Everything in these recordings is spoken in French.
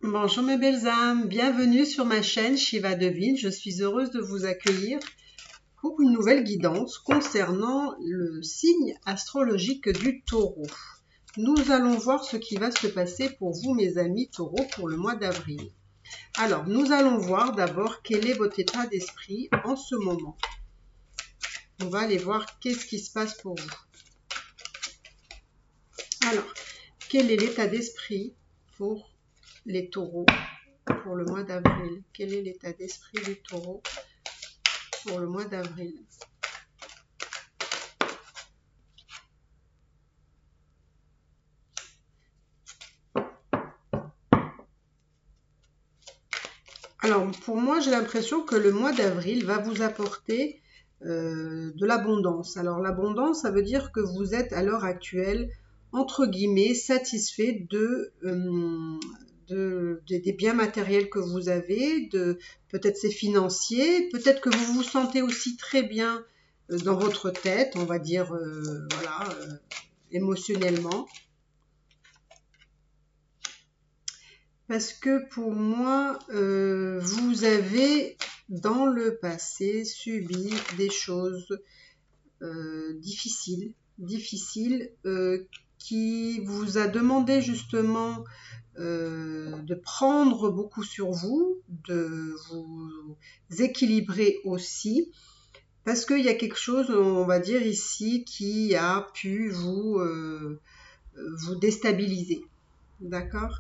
Bonjour mes belles âmes, bienvenue sur ma chaîne Shiva Devine. Je suis heureuse de vous accueillir pour une nouvelle guidance concernant le signe astrologique du Taureau. Nous allons voir ce qui va se passer pour vous mes amis Taureaux pour le mois d'avril. Alors, nous allons voir d'abord quel est votre état d'esprit en ce moment. On va aller voir qu'est-ce qui se passe pour vous. Alors, quel est l'état d'esprit pour les taureaux pour le mois d'avril? Quel est l'état d'esprit du taureau pour le mois d'avril? Alors, pour moi, j'ai l'impression que le mois d'avril va vous apporter de l'abondance. Alors, l'abondance, ça veut dire que vous êtes à l'heure actuelle, entre guillemets, satisfait des biens matériels que vous avez, peut-être c'est financier, peut-être que vous vous sentez aussi très bien dans votre tête, on va dire, voilà, émotionnellement. Parce que pour moi, vous avez dans le passé subi des choses difficiles, qui vous a demandé justement de prendre beaucoup sur vous, de vous équilibrer aussi, parce qu'il y a quelque chose, on va dire ici, qui a pu vous déstabiliser. D'accord ?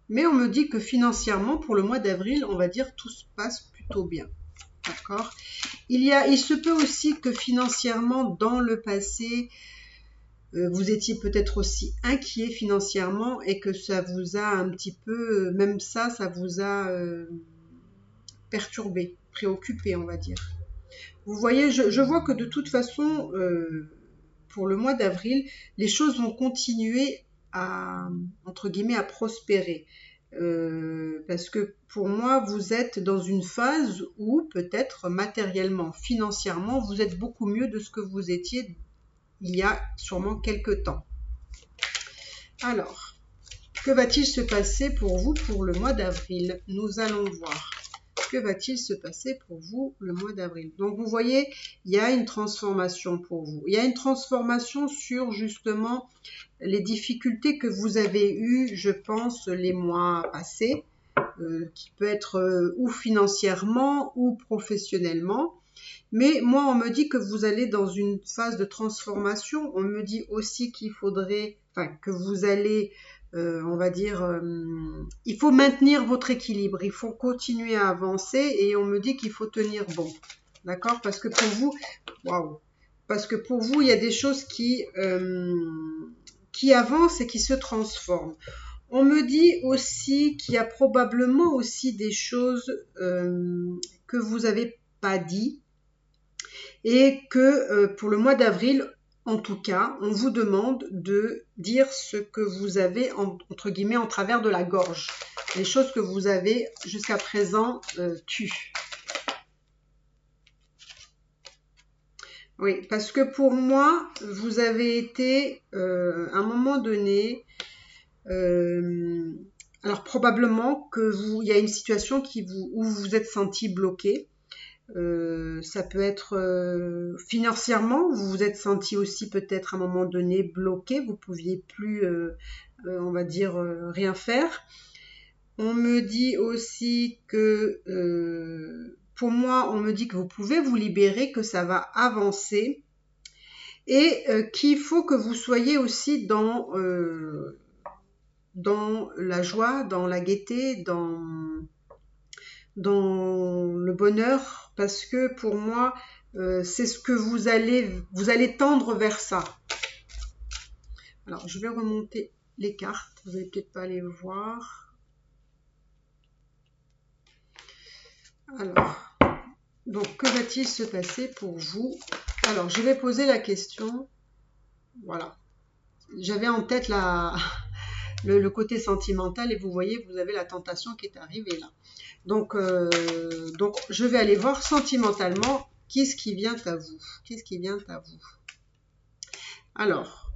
Mais on me dit que financièrement, pour le mois d'avril, on va dire tout se passe plutôt bien. D'accord ? Il se peut aussi que financièrement, dans le passé, vous étiez peut-être aussi inquiet financièrement et que ça vous a un petit peu, même ça vous a perturbé, préoccupé, on va dire. Vous voyez, je vois que de toute façon, pour le mois d'avril, les choses vont continuer à, entre guillemets, à prospérer. Parce que pour moi, vous êtes dans une phase où peut-être matériellement, financièrement, vous êtes beaucoup mieux de ce que vous étiez il y a sûrement quelques temps. Alors, que va-t-il se passer pour vous pour le mois d'avril? Nous allons voir. Que va-t-il se passer pour vous le mois d'avril? Donc, vous voyez, il y a une transformation pour vous. Il y a une transformation sur justement les difficultés que vous avez eues, je pense, les mois passés, qui peut être ou financièrement ou professionnellement. Mais moi, on me dit que vous allez dans une phase de transformation. On me dit aussi qu'il faudrait, enfin, que vous allez, on va dire, il faut maintenir votre équilibre. Il faut continuer à avancer et on me dit qu'il faut tenir bon. D'accord? Parce que pour vous, waouh! Parce que pour vous, il y a des choses qui avancent et qui se transforment. On me dit aussi qu'il y a probablement aussi des choses que vous n'avez pas dit et que pour le mois d'avril, en tout cas, on vous demande de dire ce que vous avez, entre guillemets, en travers de la gorge. Les choses que vous avez jusqu'à présent tues. Oui, parce que pour moi, vous avez été, à un moment donné, alors probablement que il y a une situation où vous vous êtes senti bloqué. Ça peut être financièrement, vous vous êtes senti aussi peut-être à un moment donné bloqué, vous ne pouviez plus, on va dire, rien faire. On me dit aussi que, pour moi, on me dit que vous pouvez vous libérer, que ça va avancer et qu'il faut que vous soyez aussi dans la joie, dans la gaieté, dans le bonheur, parce que pour moi, c'est ce que vous allez tendre vers ça. Alors, je vais remonter les cartes, vous n'allez peut-être pas les voir. Alors, donc, que va-t-il se passer pour vous? Alors, je vais poser la question. Voilà. J'avais en tête le côté sentimental et vous voyez, vous avez la tentation qui est arrivée là. Donc, je vais aller voir sentimentalement qu'est-ce qui vient à vous. Qu'est-ce qui vient à vous? Alors,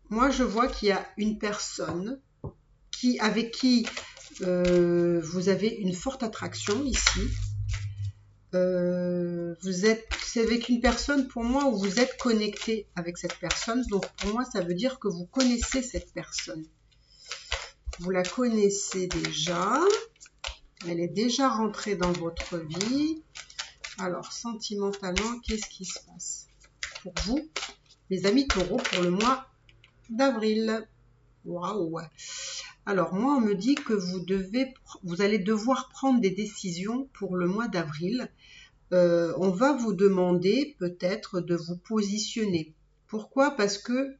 moi, je vois qu'il y a une personne avec qui vous avez une forte attraction ici. C'est avec une personne pour moi où vous êtes connecté avec cette personne. Donc pour moi, ça veut dire que vous connaissez cette personne. Vous la connaissez déjà. Elle est déjà rentrée dans votre vie. Alors, sentimentalement, qu'est-ce qui se passe pour vous, les amis taureaux, pour le mois d'avril? Waouh! Alors, moi, on me dit que vous allez devoir prendre des décisions pour le mois d'avril. On va vous demander peut-être de vous positionner. Pourquoi? Parce que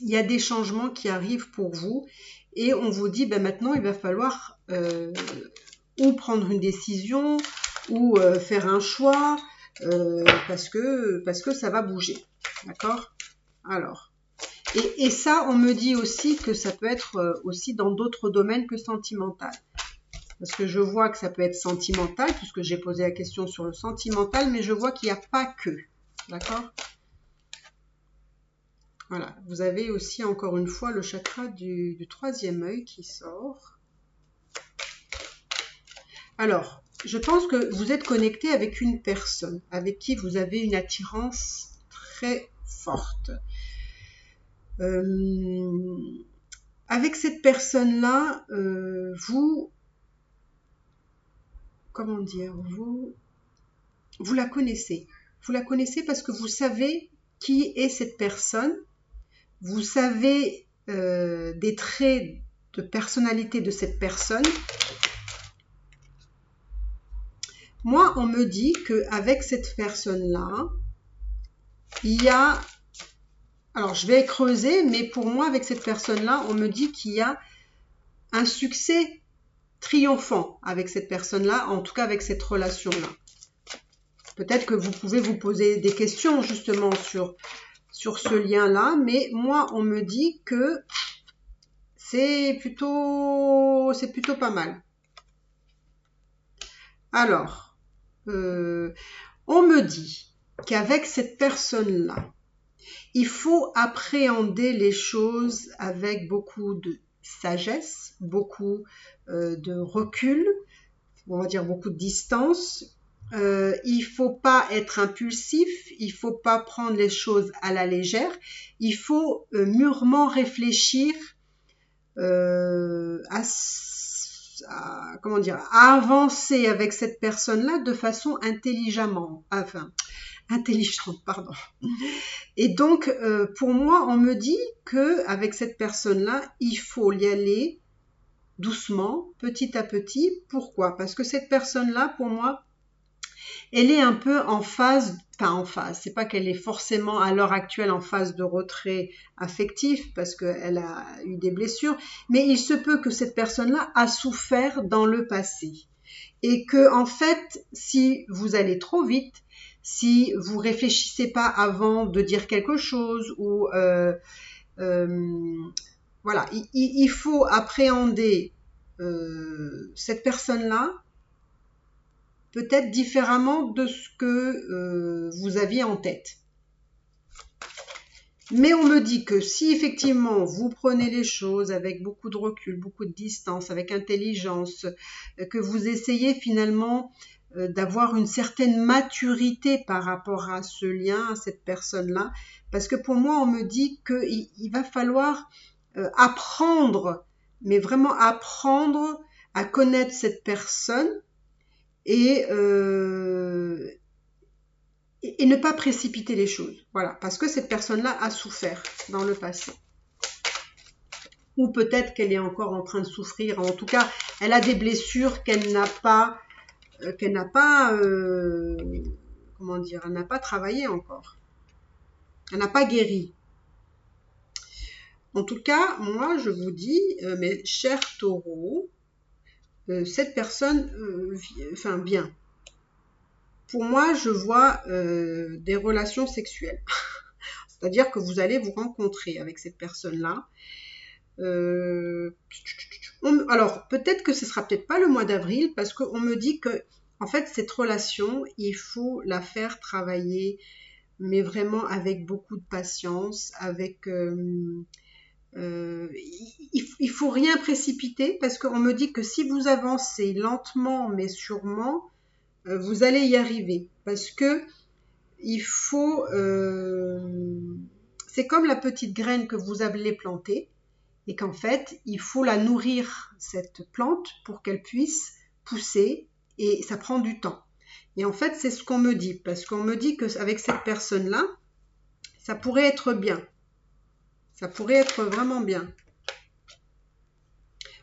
il y a des changements qui arrivent pour vous et on vous dit, ben maintenant, il va falloir ou prendre une décision ou faire un choix parce que ça va bouger. D'accord? Alors, et ça, on me dit aussi que ça peut être aussi dans d'autres domaines que sentimental. Parce que je vois que ça peut être sentimental, puisque j'ai posé la question sur le sentimental, mais je vois qu'il n'y a pas que. D'accord? Voilà. Vous avez aussi, encore une fois, le chakra du troisième œil qui sort. Alors, je pense que vous êtes connecté avec une personne, avec qui vous avez une attirance très forte. Avec cette personne-là, comment dire, vous la connaissez. Vous la connaissez parce que vous savez qui est cette personne. Vous savez des traits de personnalité de cette personne. Moi, on me dit qu'avec cette personne-là, il y a... Alors, je vais creuser, mais pour moi, avec cette personne-là, on me dit qu'il y a un succès triomphant avec cette personne-là, en tout cas avec cette relation-là. Peut-être que vous pouvez vous poser des questions justement sur ce lien-là, mais moi, on me dit que c'est plutôt pas mal. Alors, on me dit qu'avec cette personne-là, il faut appréhender les choses avec beaucoup de sagesse, beaucoup de recul, on va dire beaucoup de distance. Il faut pas être impulsif, il faut pas prendre les choses à la légère, il faut mûrement réfléchir comment dire, à avancer avec cette personne-là de façon intelligente, pardon. Et donc, pour moi, on me dit qu'avec cette personne-là, il faut y aller doucement, petit à petit. Pourquoi? Parce que cette personne-là, pour moi, elle est un peu en phase, c'est pas qu'elle est forcément à l'heure actuelle en phase de retrait affectif, parce qu'elle a eu des blessures, mais il se peut que cette personne-là a souffert dans le passé. Et que, en fait, si vous allez trop vite, si vous réfléchissez pas avant de dire quelque chose, ou voilà, il faut appréhender cette personne-là peut-être différemment de ce que vous aviez en tête. Mais on me dit que si effectivement vous prenez les choses avec beaucoup de recul, beaucoup de distance, avec intelligence, que vous essayez finalement d'avoir une certaine maturité par rapport à ce lien, à cette personne-là, parce que pour moi on me dit qu'il va falloir apprendre, mais vraiment apprendre à connaître cette personne et ne pas précipiter les choses. Voilà, parce que cette personne-là a souffert dans le passé. Ou peut-être qu'elle est encore en train de souffrir. En tout cas, elle a des blessures qu'elle n'a pas, comment dire, elle n'a pas travaillé encore. Elle n'a pas guéri. En tout cas, moi, je vous dis, mes chers taureaux, cette personne, bien. Pour moi, je vois des relations sexuelles. C'est-à-dire que vous allez vous rencontrer avec cette personne-là. Alors, peut-être que ce sera peut-être pas le mois d'avril, parce qu'on me dit que, en fait, cette relation, il faut la faire travailler, mais vraiment avec beaucoup de patience, avec il faut rien précipiter parce qu'on me dit que si vous avancez lentement mais sûrement, vous allez y arriver. Parce que il faut... c'est comme la petite graine que vous allez planter et qu'en fait, il faut la nourrir, cette plante, pour qu'elle puisse pousser et ça prend du temps. Et en fait, c'est ce qu'on me dit parce qu'on me dit qu'avec cette personne-là, ça pourrait être bien. Ça pourrait être vraiment bien.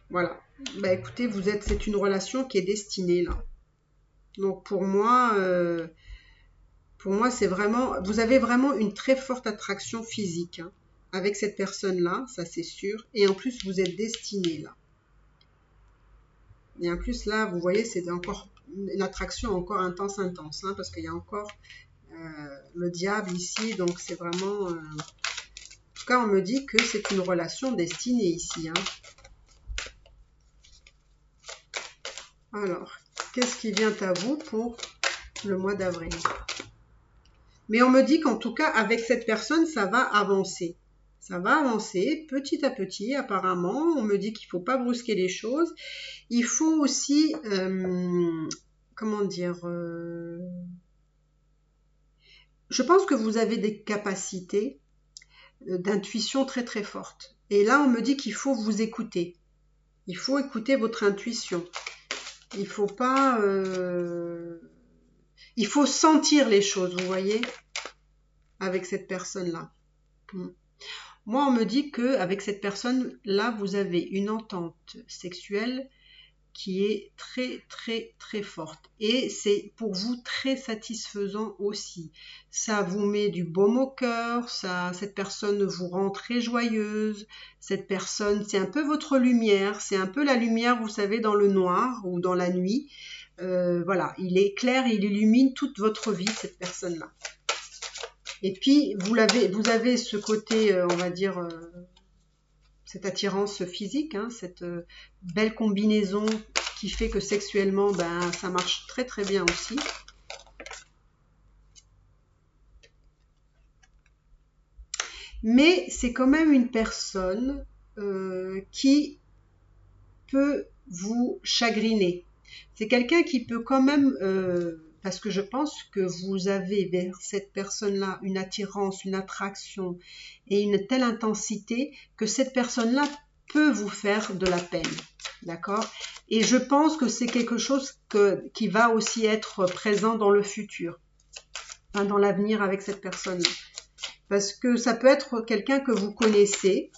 Voilà. Bah écoutez, c'est une relation qui est destinée là. Donc pour moi, c'est vraiment, vous avez vraiment une très forte attraction physique hein, avec cette personne-là, ça c'est sûr. Et en plus, vous êtes destiné là. Et en plus là, vous voyez, c'est encore une attraction encore intense, hein, parce qu'il y a encore le diable ici. Donc c'est vraiment... En tout cas, on me dit que c'est une relation destinée ici. Hein. Alors, qu'est-ce qui vient à vous pour le mois d'avril? Mais on me dit qu'en tout cas, avec cette personne, ça va avancer. Ça va avancer petit à petit, apparemment. On me dit qu'il ne faut pas brusquer les choses. Il faut aussi, comment dire, je pense que vous avez des capacités d'intuition très très fortes. Et là, on me dit qu'il faut vous écouter. Il faut écouter votre intuition. Il faut pas... il faut sentir les choses, vous voyez, avec cette personne-là. Moi, on me dit qu'avec cette personne-là, vous avez une entente sexuelle qui est très, très, très forte. Et c'est pour vous très satisfaisant aussi. Ça vous met du baume au cœur, cette personne vous rend très joyeuse. Cette personne, c'est un peu votre lumière, c'est un peu la lumière, vous savez, dans le noir ou dans la nuit. Voilà, il éclaire, il illumine toute votre vie, cette personne-là. Et puis, vous avez ce côté, on va dire... cette attirance physique, hein, cette belle combinaison qui fait que sexuellement, ben, ça marche très très bien aussi. Mais c'est quand même une personne qui peut vous chagriner. C'est quelqu'un qui peut quand même... parce que je pense que vous avez vers cette personne-là une attirance, une attraction et une telle intensité que cette personne-là peut vous faire de la peine. D'accord? Et je pense que c'est quelque chose qui va aussi être présent dans le futur, hein, dans l'avenir avec cette personne-là. Parce que ça peut être quelqu'un que vous connaissez.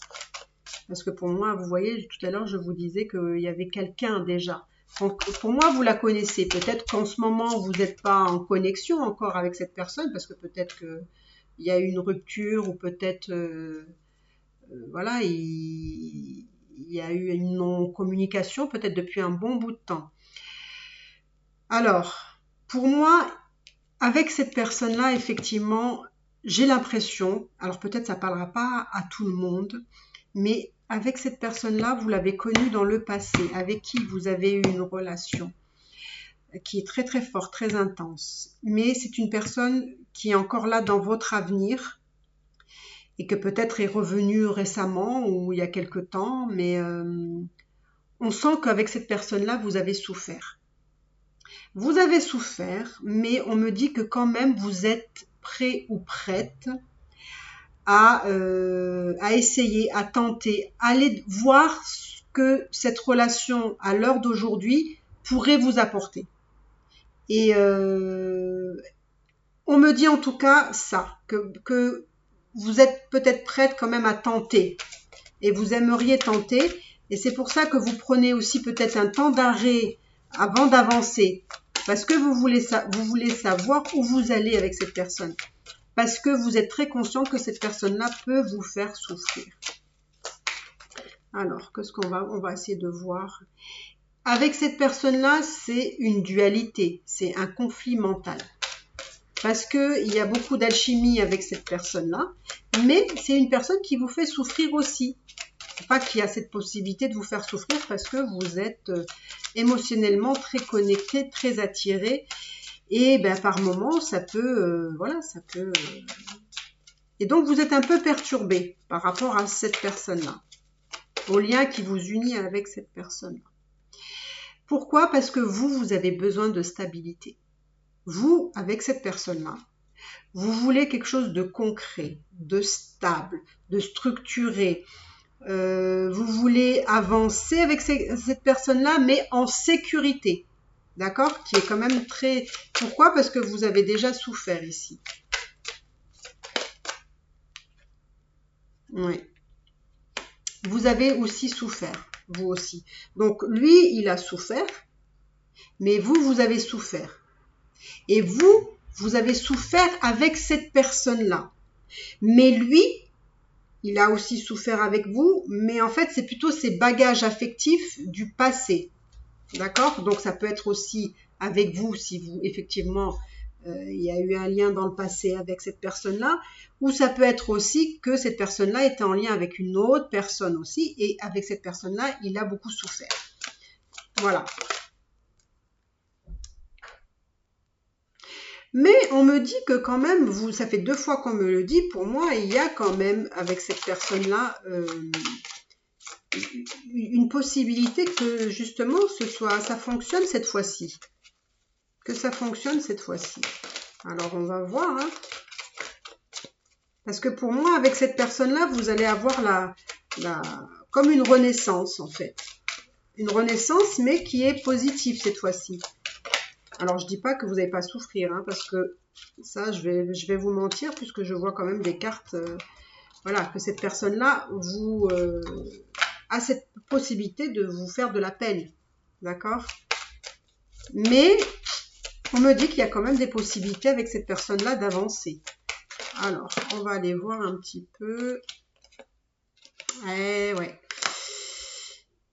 Parce que pour moi, vous voyez, tout à l'heure, je vous disais qu'il y avait quelqu'un déjà. Donc, pour moi, vous la connaissez. Peut-être qu'en ce moment, vous n'êtes pas en connexion encore avec cette personne, parce que peut-être qu'il y a eu une rupture, ou peut-être, voilà, il y a eu une non-communication, peut-être depuis un bon bout de temps. Alors, pour moi, avec cette personne-là, effectivement, j'ai l'impression, alors peut-être ça ne parlera pas à tout le monde, mais avec cette personne-là, vous l'avez connue dans le passé, avec qui vous avez eu une relation qui est très très forte, très intense. Mais c'est une personne qui est encore là dans votre avenir et que peut-être est revenue récemment ou il y a quelque temps, mais on sent qu'avec cette personne-là, vous avez souffert. Vous avez souffert, mais on me dit que quand même vous êtes prêt ou prête à essayer, à tenter, à aller voir ce que cette relation à l'heure d'aujourd'hui pourrait vous apporter. Et on me dit en tout cas ça, que vous êtes peut-être prête quand même à tenter et vous aimeriez tenter. Et c'est pour ça que vous prenez aussi peut-être un temps d'arrêt avant d'avancer parce que vous voulez savoir où vous allez avec cette personne. Parce que vous êtes très conscient que cette personne-là peut vous faire souffrir. Alors, qu'est-ce qu'on va... On va essayer de voir. Avec cette personne-là, c'est une dualité, c'est un conflit mental. Parce qu'il y a beaucoup d'alchimie avec cette personne-là, mais c'est une personne qui vous fait souffrir aussi. Pas qu'il y a cette possibilité de vous faire souffrir parce que vous êtes émotionnellement très connecté, très attiré. Et ben, par moments, ça peut, voilà, ça peut Et donc, vous êtes un peu perturbé par rapport à cette personne-là, au lien qui vous unit avec cette personne-là. Pourquoi? Parce que vous avez besoin de stabilité. Vous, avec cette personne-là, vous voulez quelque chose de concret, de stable, de structuré. Vous voulez avancer avec cette personne-là, mais en sécurité. D'accord? Qui est quand même très... Pourquoi? Parce que vous avez déjà souffert ici. Oui. Vous avez aussi souffert, vous aussi. Donc, lui, il a souffert, mais vous avez souffert. Et vous avez souffert avec cette personne-là. Mais lui, il a aussi souffert avec vous, mais en fait, c'est plutôt ses bagages affectifs du passé. D'accord? Donc, ça peut être aussi avec vous, si vous, effectivement, il y a eu un lien dans le passé avec cette personne-là, ou ça peut être aussi que cette personne-là était en lien avec une autre personne aussi, et avec cette personne-là, il a beaucoup souffert. Voilà. Mais on me dit que quand même, ça fait 2 fois qu'on me le dit, pour moi, il y a quand même, avec cette personne-là, une possibilité que justement, ça fonctionne cette fois-ci. Que ça fonctionne cette fois-ci. Alors, on va voir. Hein. Parce que pour moi, avec cette personne-là, vous allez avoir comme une renaissance, en fait. Une renaissance, mais qui est positive cette fois-ci. Alors, je dis pas que vous n'allez pas souffrir, hein, parce que ça, je vais vous mentir, puisque je vois quand même des cartes, voilà, que cette personne-là a cette possibilité de vous faire de la peine. D'accord? Mais on me dit qu'il y a quand même des possibilités avec cette personne-là d'avancer. Alors, on va aller voir un petit peu. Eh ouais.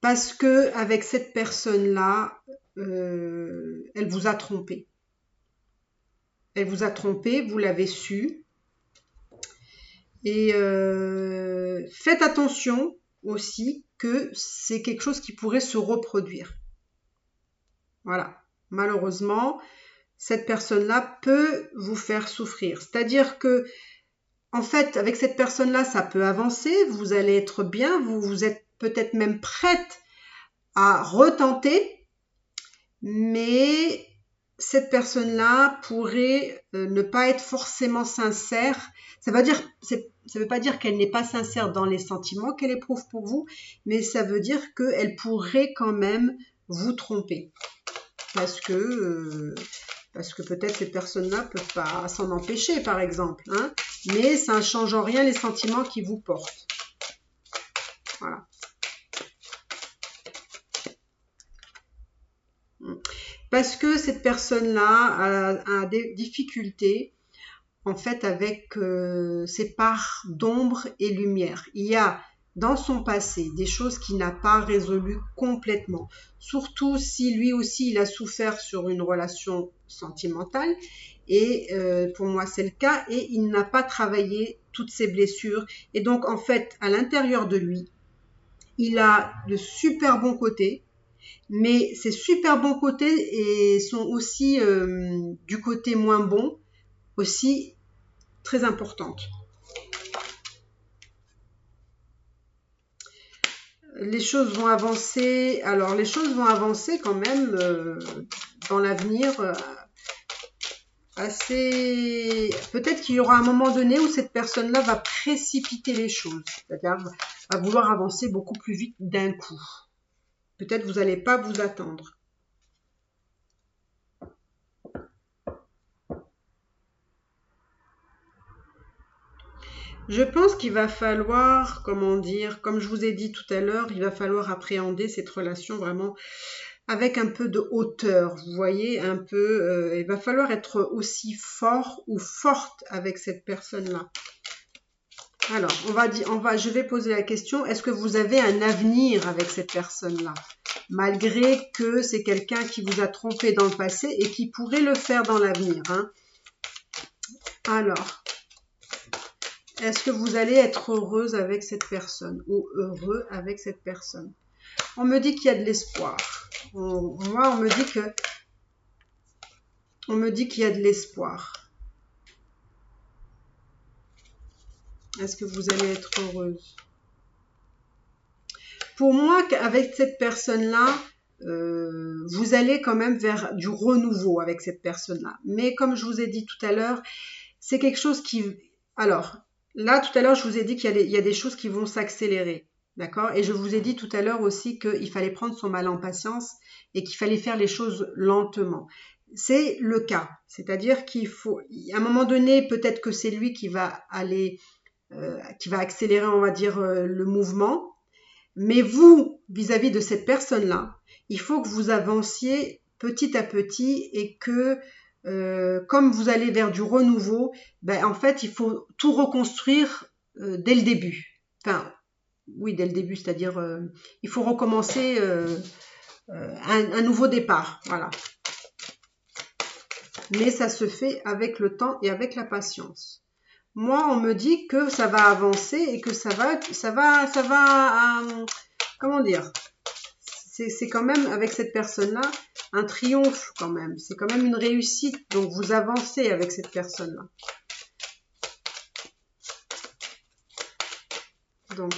Parce que avec cette personne-là, elle vous a trompé. Elle vous a trompé, vous l'avez su. Et faites attention aussi que c'est quelque chose qui pourrait se reproduire. Voilà. Malheureusement, cette personne-là peut vous faire souffrir. C'est-à-dire que, en fait, avec cette personne-là, ça peut avancer, vous allez être bien, vous êtes peut-être même prête à retenter, mais cette personne-là pourrait ne pas être forcément sincère. Ça veut pas dire qu'elle n'est pas sincère dans les sentiments qu'elle éprouve pour vous, mais ça veut dire qu'elle pourrait quand même vous tromper. Parce que peut-être cette personne-là ne peut pas s'en empêcher, par exemple. Hein, mais ça ne change en rien les sentiments qui vous portent. Voilà. Parce que cette personne-là a des difficultés, en fait, avec ses parts d'ombre et lumière. Il y a dans son passé des choses qu'il n'a pas résolues complètement. Surtout si lui aussi, il a souffert sur une relation sentimentale. Et pour moi, c'est le cas. Et il n'a pas travaillé toutes ses blessures. Et donc, en fait, à l'intérieur de lui, il a de super bons côtés. Mais ces super bons côtés sont aussi du côté moins bon, aussi très importantes. Les choses vont avancer. Alors, les choses vont avancer quand même dans l'avenir assez... Peut-être qu'il y aura un moment donné où cette personne-là va précipiter les choses. C'est-à-dire va vouloir avancer beaucoup plus vite d'un coup. Peut-être vous n'allez pas vous attendre. Je pense qu'il va falloir, comment dire, comme je vous ai dit tout à l'heure, il va falloir appréhender cette relation vraiment avec un peu de hauteur, vous voyez, un peu, il va falloir être aussi fort ou forte avec cette personne-là. Alors, je vais poser la question, est-ce que vous avez un avenir avec cette personne-là? Malgré que c'est quelqu'un qui vous a trompé dans le passé et qui pourrait le faire dans l'avenir. Hein. Alors, est-ce que vous allez être heureuse avec cette personne ou heureux avec cette personne? On me dit qu'il y a de l'espoir. Moi, on me dit qu'il y a de l'espoir. Est-ce que vous allez être heureuse? Pour moi, avec cette personne-là, vous allez quand même vers du renouveau avec cette personne-là. Mais comme je vous ai dit tout à l'heure, c'est quelque chose qui... Alors, là, tout à l'heure, je vous ai dit qu'il y a des choses qui vont s'accélérer. D'accord? Et je vous ai dit tout à l'heure aussi qu'il fallait prendre son mal en patience et qu'il fallait faire les choses lentement. C'est le cas. C'est-à-dire qu'il faut... À un moment donné, peut-être que c'est lui qui va aller... qui va accélérer, on va dire, le mouvement. Mais vous, vis-à-vis de cette personne-là, il faut que vous avanciez petit à petit et que, comme vous allez vers du renouveau, ben, en fait, il faut tout reconstruire dès le début. Enfin, oui, dès le début, c'est-à-dire, il faut recommencer un nouveau départ. Voilà. Mais ça se fait avec le temps et avec la patience. Moi, on me dit que ça va avancer et que ça va, comment dire, c'est quand même avec cette personne-là un triomphe quand même. C'est quand même une réussite. Donc vous avancez avec cette personne-là. Donc,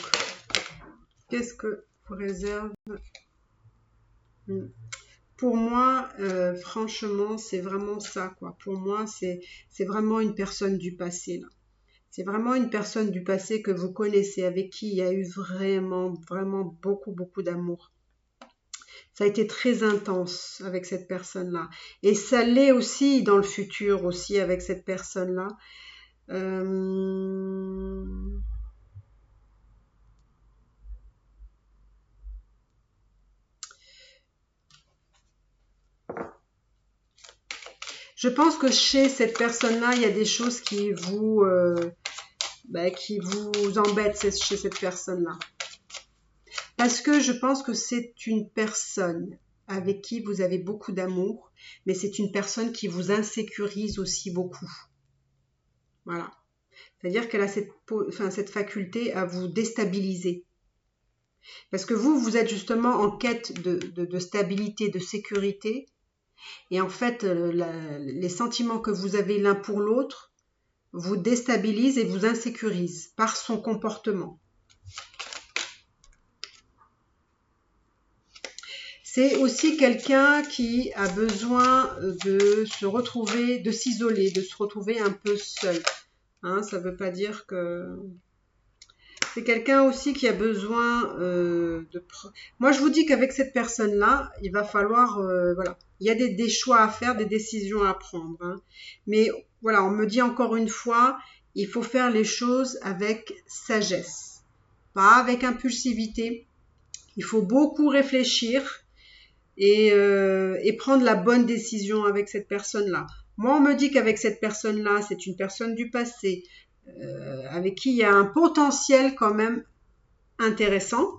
qu'est-ce que vous réserve? Pour moi, franchement, c'est vraiment ça, quoi. Pour moi, c'est vraiment une personne du passé, là. C'est vraiment une personne du passé que vous connaissez, avec qui il y a eu vraiment, vraiment beaucoup, beaucoup d'amour. Ça a été très intense avec cette personne-là. Et ça l'est aussi dans le futur, aussi avec cette personne-là. Je pense que chez cette personne-là, il y a des choses qui vous embêtent chez cette personne-là. Parce que je pense que c'est une personne avec qui vous avez beaucoup d'amour, mais c'est une personne qui vous insécurise aussi beaucoup. Voilà. C'est-à-dire qu'elle a cette faculté à vous déstabiliser. Parce que vous êtes justement en quête de stabilité, de sécurité. Et en fait, les sentiments que vous avez l'un pour l'autre vous déstabilisent et vous insécurisent par son comportement. C'est aussi quelqu'un qui a besoin de se retrouver, de s'isoler, de se retrouver un peu seul. Hein, ça ne veut pas dire que... C'est quelqu'un aussi qui a besoin Moi, je vous dis qu'avec cette personne-là, il va falloir... voilà, il y a des choix à faire, des décisions à prendre. Hein. Mais voilà, on me dit encore une fois, il faut faire les choses avec sagesse, pas avec impulsivité. Il faut beaucoup réfléchir et prendre la bonne décision avec cette personne-là. Moi, on me dit qu'avec cette personne-là, c'est une personne du passé, avec qui il y a un potentiel quand même intéressant.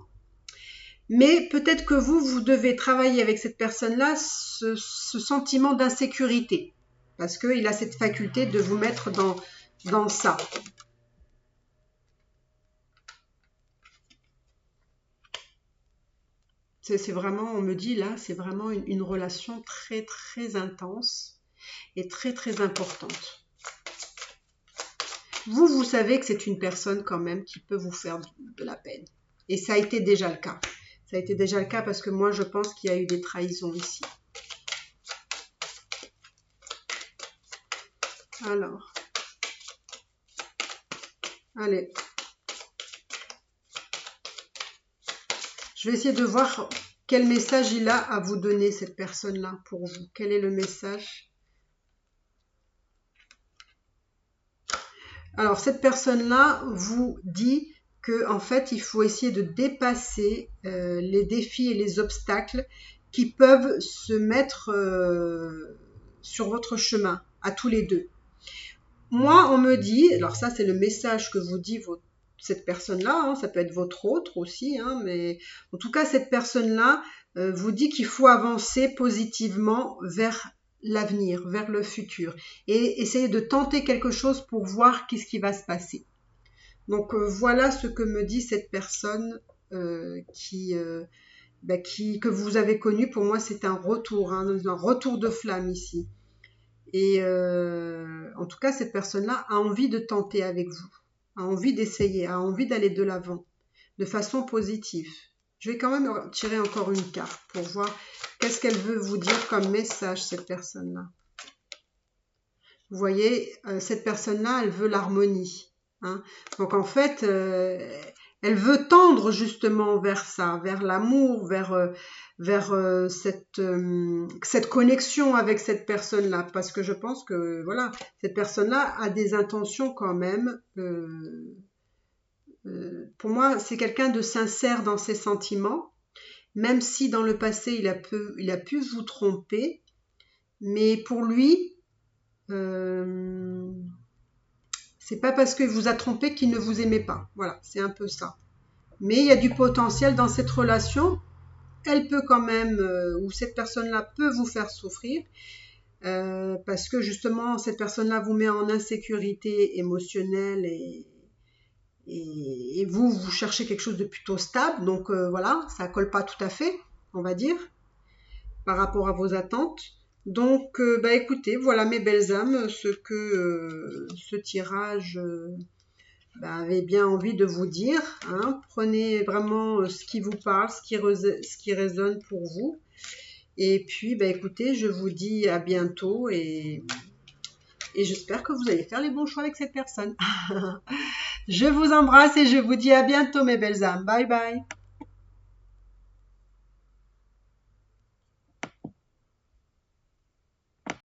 Mais peut-être que vous devez travailler avec cette personne-là ce sentiment d'insécurité. Parce qu'il a cette faculté de vous mettre dans ça. C'est vraiment, on me dit là, c'est vraiment une relation très très intense et très très importante. Vous savez que c'est une personne quand même qui peut vous faire de la peine. Et ça a été déjà le cas. Ça a été déjà le cas parce que moi, je pense qu'il y a eu des trahisons ici. Alors. Allez. Je vais essayer de voir quel message il a à vous donner, cette personne-là, pour vous. Quel est le message? Alors, cette personne-là vous dit que, en fait, il faut essayer de dépasser les défis et les obstacles qui peuvent se mettre sur votre chemin, à tous les deux. Moi, on me dit, alors ça, c'est le message que vous dit cette personne-là, hein, ça peut être votre autre aussi, hein, mais en tout cas, cette personne-là vous dit qu'il faut avancer positivement vers l'avenir, vers le futur, et essayer de tenter quelque chose pour voir qu'est-ce qui va se passer. Donc voilà ce que me dit cette personne que vous avez connue. Pour moi, c'est un retour, hein, un retour de flamme ici. Et en tout cas, cette personne-là a envie de tenter avec vous. a envie d'essayer, a envie d'aller de l'avant, de façon positive. Je vais quand même tirer encore une carte pour voir qu'est-ce qu'elle veut vous dire comme message, cette personne-là. Vous voyez, cette personne-là, elle veut l'harmonie. Hein. Donc en fait, elle veut tendre justement vers ça, vers l'amour, vers cette connexion avec cette personne-là. Parce que je pense que voilà, cette personne-là a des intentions quand même. Pour moi, c'est quelqu'un de sincère dans ses sentiments, même si dans le passé, il a pu vous tromper. Mais pour lui, c'est pas parce qu'il vous a trompé qu'il ne vous aimait pas. Voilà, c'est un peu ça. Mais il y a du potentiel dans cette relation. Elle peut quand même, ou cette personne-là peut vous faire souffrir, parce que justement, cette personne-là vous met en insécurité émotionnelle et vous cherchez quelque chose de plutôt stable. Donc voilà, ça colle pas tout à fait, on va dire, par rapport à vos attentes. Donc, bah écoutez, voilà mes belles âmes, ce que ce tirage avait bien envie de vous dire. Hein. Prenez vraiment ce qui vous parle, ce qui résonne pour vous. Et puis, bah écoutez, je vous dis à bientôt et j'espère que vous allez faire les bons choix avec cette personne. Je vous embrasse et je vous dis à bientôt mes belles âmes. Bye bye.